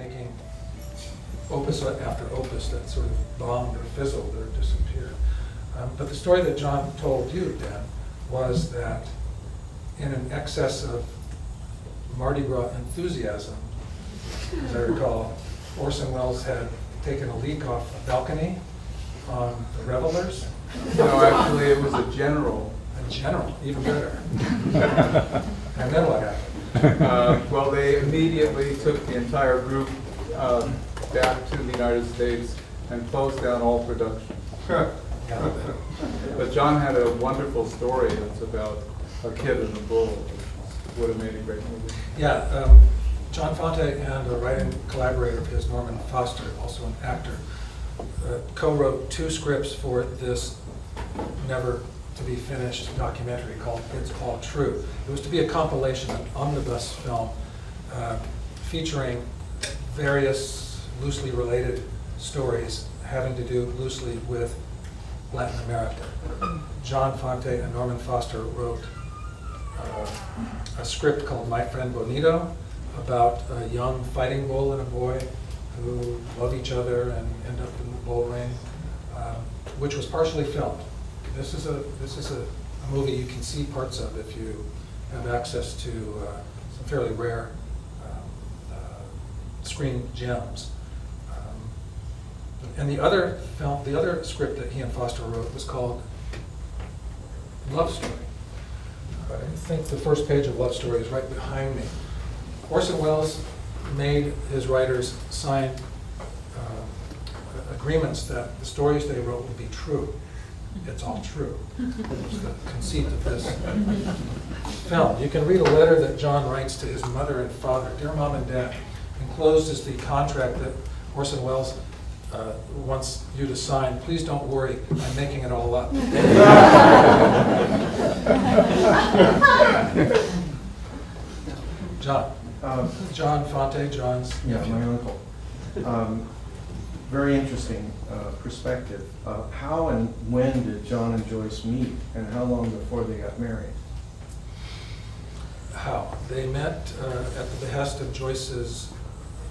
making opus after opus that sort of bombed or fizzled or disappeared. But the story that John told you, Dan, was that in an excess of Mardi Gras enthusiasm, as I recall, Orson Welles had taken a leak off a balcony on the revelers. No, actually, it was a general. A general, even better. And then what happened? Well, they immediately took the entire group back to the United States and closed down all production. But John had a wonderful story that's about a kid and a bull, which would have made a great movie. Yeah, John Fante and a writing collaborator of his, Norman Foster, also an actor, co-wrote 2 scripts for this never-to-be-finished documentary called It's All True. It was to be a compilation, an omnibus film, featuring various loosely related stories having to do loosely with Latin America. John Fante and Norman Foster wrote a script called My Friend Bonito about a young fighting bull and a boy who love each other and end up in the bull ring, which was partially filmed. This is a movie you can see parts of if you have access to some fairly rare screen gems. And the other script that he and Foster wrote was called Love Story. I think the first page of Love Story is right behind me. Orson Welles made his writers sign agreements that the stories they wrote would be true. It's all true. It's the conceit of this film. You can read a letter that John writes to his mother and father. Dear Mom and Dad, enclosed is the contract that Orson Welles wants you to sign. Please don't worry, I'm making it all up. John. John Fante, John's Yeah, nephew. my uncle. Very interesting perspective. How and when did John and Joyce meet, and how long before they got married? How? They met at the behest of Joyce's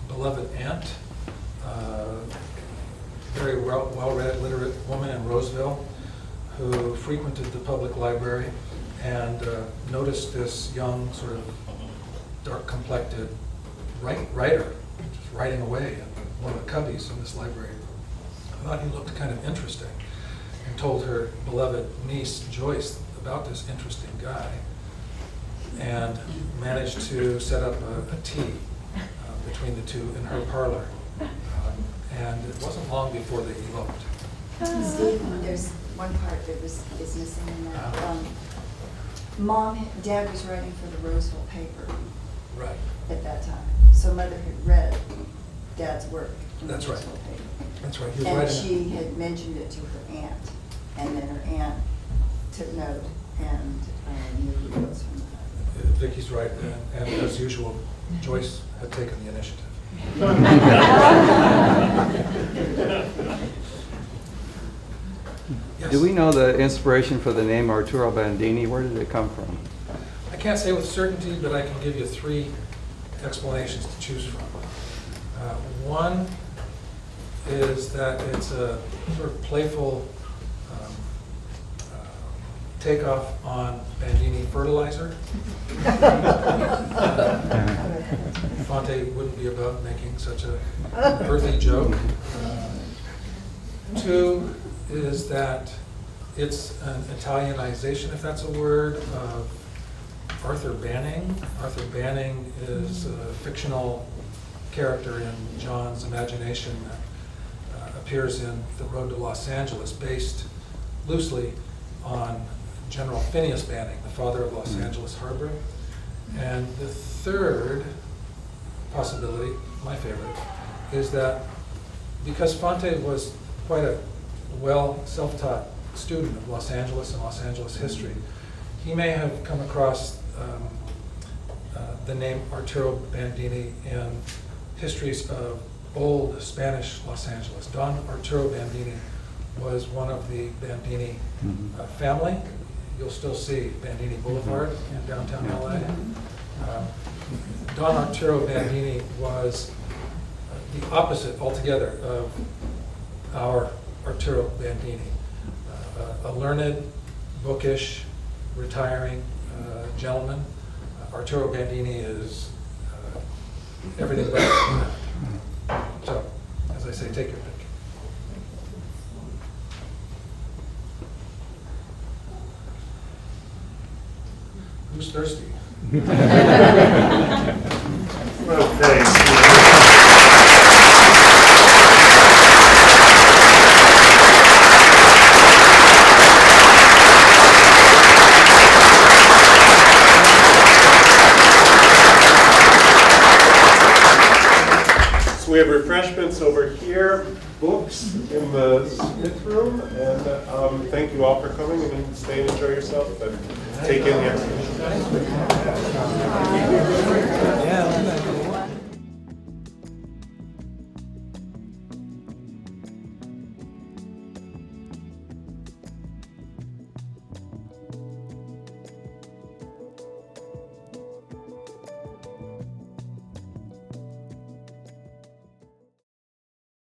beloved aunt, very well-read, literate woman in Roseville, who frequented the public library and noticed this young, sort of dark-complected writer just writing away in one of the cubbies in this library. I thought he looked kind of interesting and told her beloved niece, Joyce, about this interesting guy, and managed to set up a tea between the two in her parlor. And it wasn't long before they eloped. Steve, there's one part that is missing in that. Dad was writing for the Roseville paper Right. at that time. So Mother had read Dad's work in the That's right. Roseville paper. That's right. He was And writing. she had mentioned it to her aunt, and then her aunt took note and knew it was from that. Vicky's right, and as usual, Joyce had taken the initiative. Yes. Do we know the inspiration for the name Arturo Bandini? Where did it come from? I can't say with certainty, but I can give you 3 explanations to choose from. One is that it's a sort of playful takeoff on Bandini fertilizer. Fante wouldn't be above making such a earthy joke. 2 is that it's an Italianization, if that's a word, of Arthur Banning. Arthur Banning is a fictional character in John's imagination that appears in The Road to Los Angeles, based loosely on General Phineas Banning, the father of Los Angeles Harbor. And the third possibility, my favorite, is that because Fante was quite a well self-taught student of Los Angeles and Los Angeles history, he may have come across the name Arturo Bandini in histories of old Spanish Los Angeles. Don Arturo Bandini was one of the Bandini family. You'll still see Bandini Boulevard in downtown LA. Don Arturo Bandini was the opposite altogether of our Arturo Bandini. A learned, bookish, retiring gentleman. Arturo Bandini is everything but that. So, as I say, take your pick. Who's thirsty? So we have refreshments over here, books in the Smith room, and thank you all for coming, and stay and enjoy yourself and take in the exhibition.